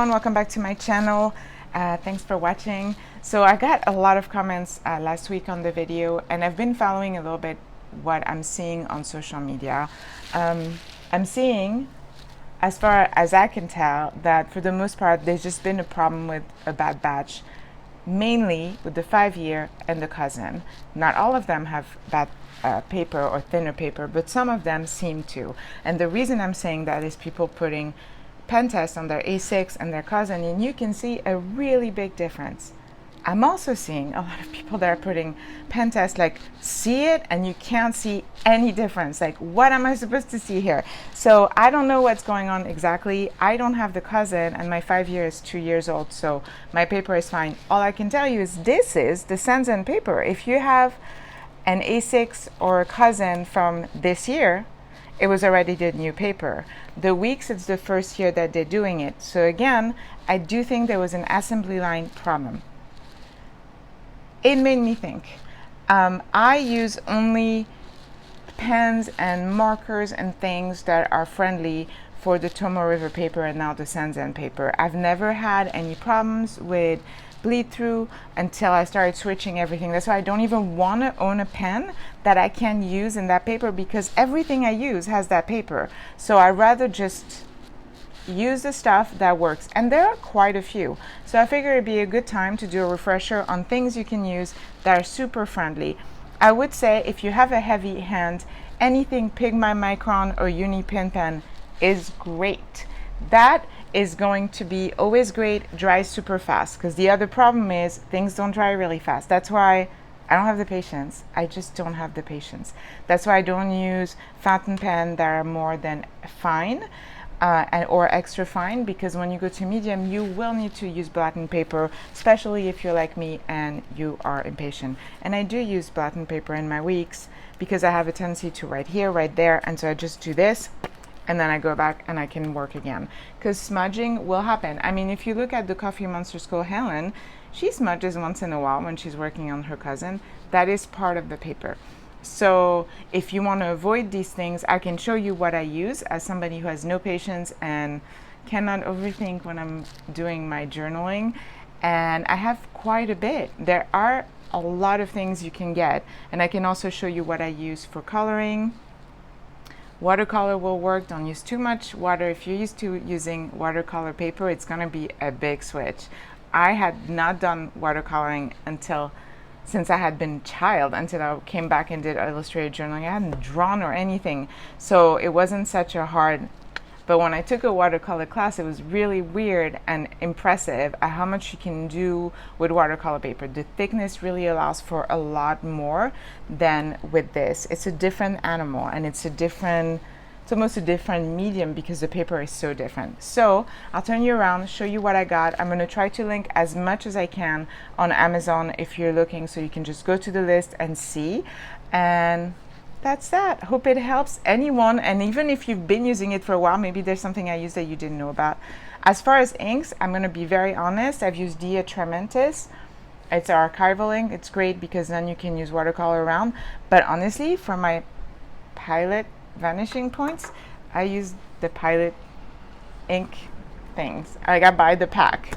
everyone, welcome back to my channel. Thanks for watching. So I got a lot of comments last week on the video, and I've been following a little bit what I'm seeing on social media. I'm seeing, as far as I can tell, that for the most part there's just been a problem with a bad batch, mainly with the 5-year and the cousin. Not all of them have bad paper or thinner paper, but some of them seem to. And the reason I'm saying that is people putting pen test on their A6 and their cousin, and you can see a really big difference. I'm also seeing a lot of people that are putting pen test, like, see it and you can't see any difference. Like, what am I supposed to see here? So I don't know what's going on exactly. I don't have the cousin, and my 5-year is 2 years old, so my paper is fine. All I can tell you is this is the Sanzen paper. If you have an A6 or a cousin from this year, it was already the new paper. The weeks, it's the first year that they're doing it. So again, I do think there was an assembly line problem. It made me think. I use only pens and markers and things that are friendly for the Tomoe River paper and now the Sanzen paper. I've never had any problems with bleed through until I started switching everything. That's why I don't even want to own a pen that I can use in that paper, because everything I use has that paper. So I rather just use the stuff that works, and there are quite a few. So I figured it'd be a good time to do a refresher on things you can use that are super friendly. I would say if you have a heavy hand, anything Pigma Micron or Uni pen is great. That is going to be always great, dries super fast, because the other problem is things don't dry really fast. That's why I don't have the patience. I just don't have the patience. That's why I don't use fountain pen that are more than fine or extra fine, because when you go to medium, you will need to use blotting paper, especially if you're like me and you are impatient. And I do use blotting paper in my weeks because I have a tendency to write here, right there, and so I just do this, and then I go back and I can work again, because smudging will happen. I mean, if you look at the Coffee Monster School Helen, she smudges once in a while when she's working on her cousin. That is part of the paper. So if you want to avoid these things, I can show you what I use as somebody who has no patience and cannot overthink when I'm doing my journaling. And I have quite a bit. There are a lot of things you can get, and I can also show you what I use for coloring. Watercolor will work. Don't use too much water. If you're used to using watercolor paper, it's going to be a big switch. I had not done watercoloring since I had been a child, until I came back and did illustrated journaling. I hadn't drawn or anything, so it wasn't such a hard. But when I took a watercolor class, it was really weird and impressive at how much you can do with watercolor paper. The thickness really allows for a lot more than with this. It's a different animal, and it's almost a different medium because the paper is so different. So I'll turn you around, show you what I got. I'm going to try to link as much as I can on Amazon if you're looking, so you can just go to the list and see. And that's that. Hope it helps anyone, and even if you've been using it for a while, maybe there's something I use that you didn't know about. As far as inks, I'm going to be very honest. I've used Dia Trementis. It's an archival ink. It's great because then you can use watercolor around. But honestly, for my Pilot vanishing points, I use the Pilot ink things. Like, I buy the pack.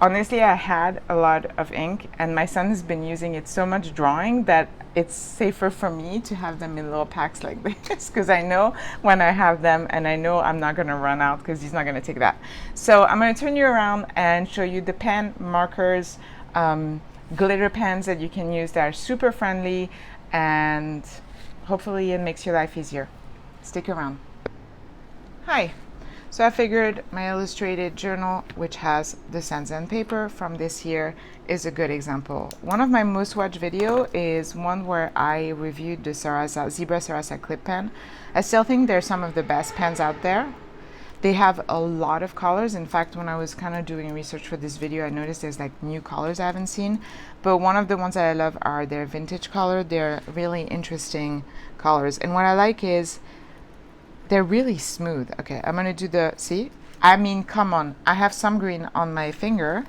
Honestly, I had a lot of ink, and my son has been using it so much drawing that it's safer for me to have them in little packs like this, because I know when I have them, and I know I'm not going to run out because he's not going to take that. So I'm going to turn you around and show you the pen, markers, glitter pens that you can use that are super friendly, and hopefully it makes your life easier. Stick around. Hi. So I figured my illustrated journal, which has the Sanzen paper from this year, is a good example. One of my most watched video is one where I reviewed the Sarasa, Zebra Sarasa clip pen. I still think they're some of the best pens out there. They have a lot of colors. In fact, when I was kind of doing research for this video, I noticed there's like new colors I haven't seen. But one of the ones that I love are their vintage color. They're really interesting colors. And what I like is they're really smooth. Okay, I'm gonna do see? I mean, come on. I have some green on my finger,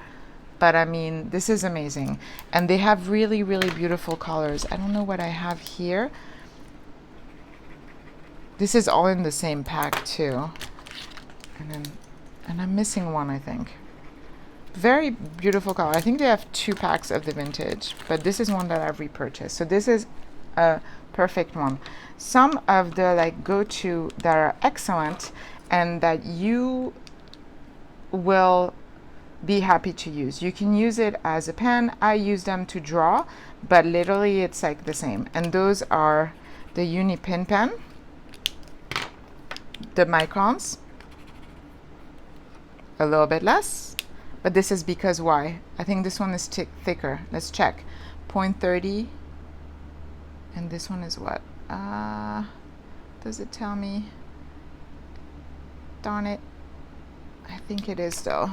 but I mean, this is amazing. And they have really, really beautiful colors. I don't know what I have here. This is all in the same pack too. And then And I'm missing one, I think. Very beautiful color. I think they have 2 packs of the vintage, but this is one that I've repurchased. So this is a perfect one. Some of the like go-to that are excellent and that you will be happy to use. You can use it as a pen. I use them to draw, but literally it's like the same. And those are the Uni Pin Pen, the Microns, a little bit less. But this is because why? I think this one is thicker. Let's check. 0.30. And this one is what? Does it tell me? Darn it. I think it is though.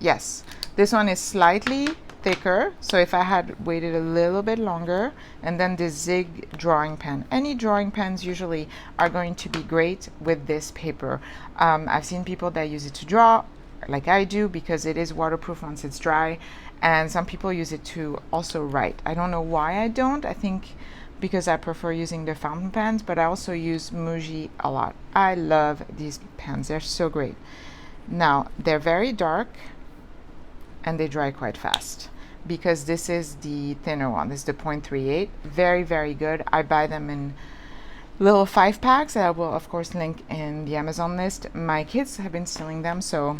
Yes. This one is slightly thicker. So if I had waited a little bit longer, and then the Zig drawing pen. Any drawing pens usually are going to be great with this paper. I've seen people that use it to draw, like I do, because it is waterproof once it's dry. And some people use it to also write. I don't know why I don't. I think because I prefer using the fountain pens, but I also use Muji a lot. I love these pens. They're so great. Now, they're very dark and they dry quite fast, because this is the thinner one. This is the 0.38. Very, very good. I buy them in little 5 packs that I will, of course, link in the Amazon list. My kids have been stealing them, so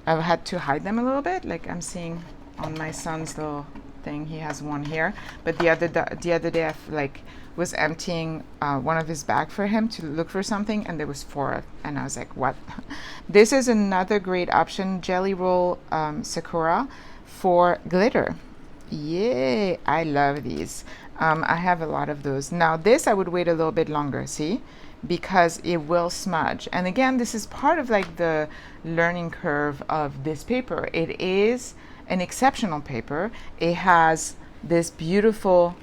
I've had to hide them a little bit. Like I'm seeing on my son's little thing, he has one here. But the other day, I was emptying one of his bag for him to look for something, and there was 4, and I was like, what? This is another great option, Jelly Roll Sakura for glitter. Yay, I love these. I have a lot of those. Now this I would wait a little bit longer, see? Because it will smudge. And again, this is part of like the learning curve of this paper. It is an exceptional paper. It has this beautiful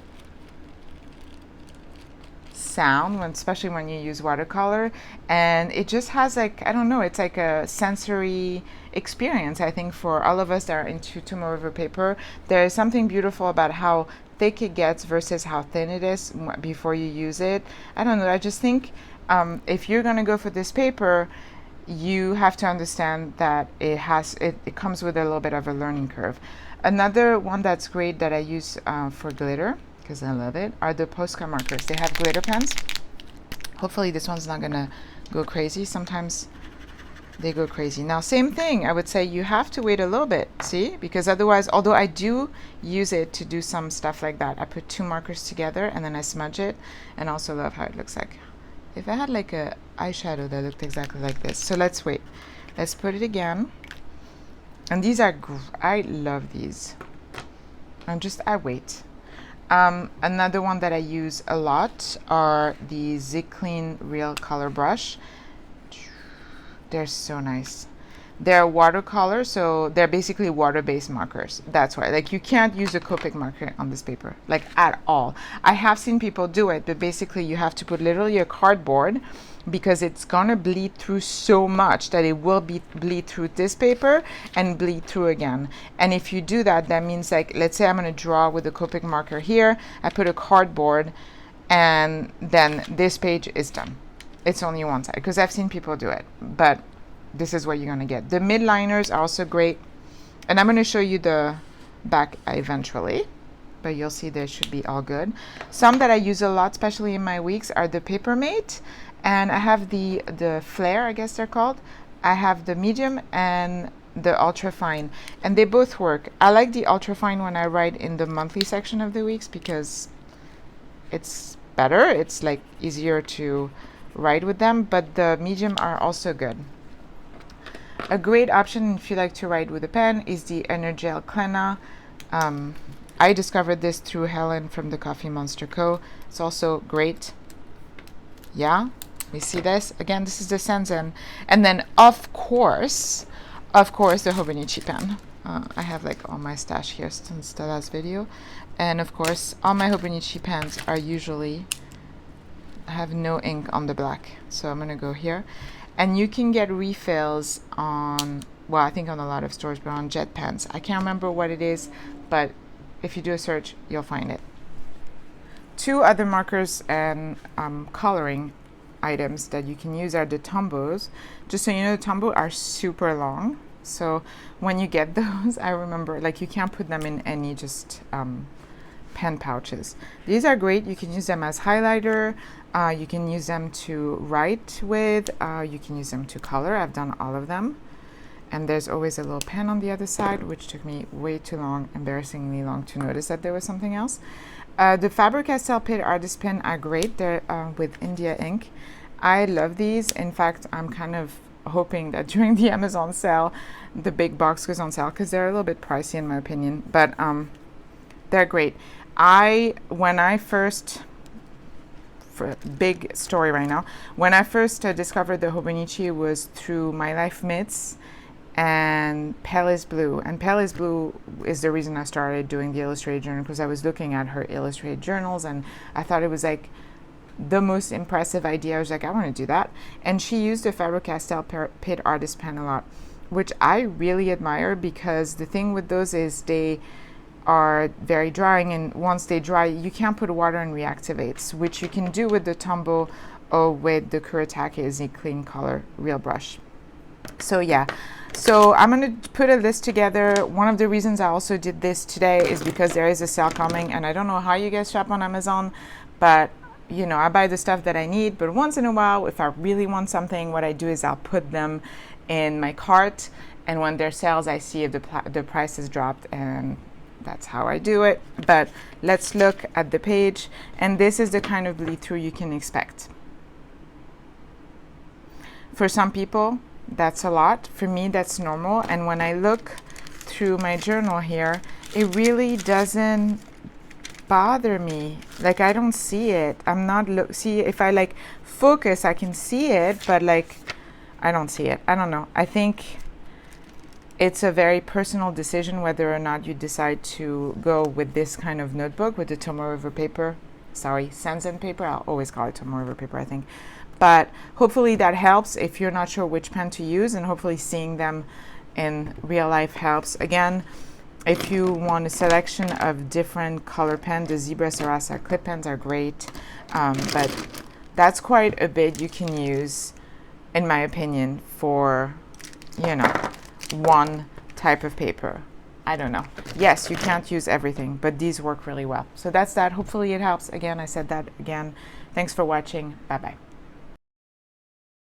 sound, especially when you use watercolor, and it just has like, I don't know, it's like a sensory experience. I think for all of us that are into Tomoe River paper, there is something beautiful about how thick it gets versus how thin it is before you use it. I don't know, I just think if you're going to go for this paper, you have to understand that it comes with a little bit of a learning curve. Another one that's great that I use for glitter, because I love it, are the postcard markers. They have glitter pens. Hopefully this one's not gonna go crazy. Sometimes they go crazy. Now, same thing, I would say you have to wait a little bit, see? Because otherwise, although I do use it to do some stuff like that, I put 2 markers together and then I smudge it, and also love how it looks like. If I had like a eyeshadow that looked exactly like this. So let's wait. Let's put it again. And these are, I love these. I wait. Another one that I use a lot are the Zig Clean Real Color Brush. They're so nice. They're watercolor, so they're basically water-based markers. That's why, like, you can't use a Copic marker on this paper, like, at all. I have seen people do it, but basically you have to put literally a cardboard, because it's gonna bleed through so much that it will bleed through this paper and bleed through again. And if you do that, that means, like, let's say I'm gonna draw with a Copic marker here, I put a cardboard, and then this page is done. It's only one side, because I've seen people do it, but this is what you're gonna get. The mid liners are also great, and I'm gonna show you the back eventually, but you'll see they should be all good. Some that I use a lot, especially in my weeks, are the Papermate, and I have the Flare, I guess they're called. I have the medium and the ultra fine, and they both work. I like the ultra fine when I write in the monthly section of the weeks, because it's better, it's like easier to write with them, but the medium are also good. A great option if you like to write with a pen is the Energel Clena. I discovered this through Helen from the Coffee Monster Co. It's also great. Yeah, we see this again. This is the Sanzen, and then of course the Hobonichi pen. I have like all my stash here since the last video, and of course all my Hobonichi pens are usually have no ink on the black. So I'm gonna go here. And you can get refills on, well, I think on a lot of stores, but on Jet Pens. I can't remember what it is, but if you do a search, you'll find it. 2 other markers and coloring items that you can use are the Tombos. Just so you know, the Tombow are super long. So when you get those, I remember, like, you can't put them in any just pen pouches. These are great. You can use them as highlighter. You can use them to write with. You can use them to color. I've done all of them. And there's always a little pen on the other side, which took me way too long, embarrassingly long, to notice that there was something else. The Faber-Castell Pit Artist Pen are great. They're with India ink. I love these. In fact, I'm kind of hoping that during the Amazon sale, the big box goes on sale, because they're a little bit pricey in my opinion, but they're great. When I first, for a big story right now, when I first discovered the Hobonichi was through My Life Mitts and Pele's Blue. And Pele's Blue is the reason I started doing the illustrated journal, because I was looking at her illustrated journals and I thought it was like the most impressive idea. I was like, I want to do that. And she used the Faber-Castell Pit Artist Pen a lot, which I really admire, because the thing with those is they are very drying, and once they dry, you can't put water and reactivates, which you can do with the Tombow or with the Kuretake Easy Clean Color Real Brush. So yeah, so I'm going to put a list together. One of the reasons I also did this today is because there is a sale coming, and I don't know how you guys shop on Amazon, but you know, I buy the stuff that I need. But once in a while, if I really want something, what I do is I'll put them in my cart, and when there's sales, I see if the price has dropped, and that's how I do it. But let's look at the page, and this is the kind of bleed through you can expect. For some people, that's a lot. For me, that's normal. And when I look through my journal here, it really doesn't bother me. Like, I don't see it. I'm not see, if I like focus, I can see it, but like I don't see it. I don't know. I think it's a very personal decision whether or not you decide to go with this kind of notebook with the Tomoe River paper. Sorry, Sanzen paper. I'll always call it Tomoe River paper, I think. But hopefully that helps if you're not sure which pen to use, and hopefully seeing them in real life helps. Again, if you want a selection of different color pens, the Zebra Sarasa clip pens are great, but that's quite a bit you can use, in my opinion, for, you know, one type of paper. I don't know. Yes, you can't use everything, but these work really well. So that's that. Hopefully it helps. Again, I said that again. Thanks for watching. Bye-bye.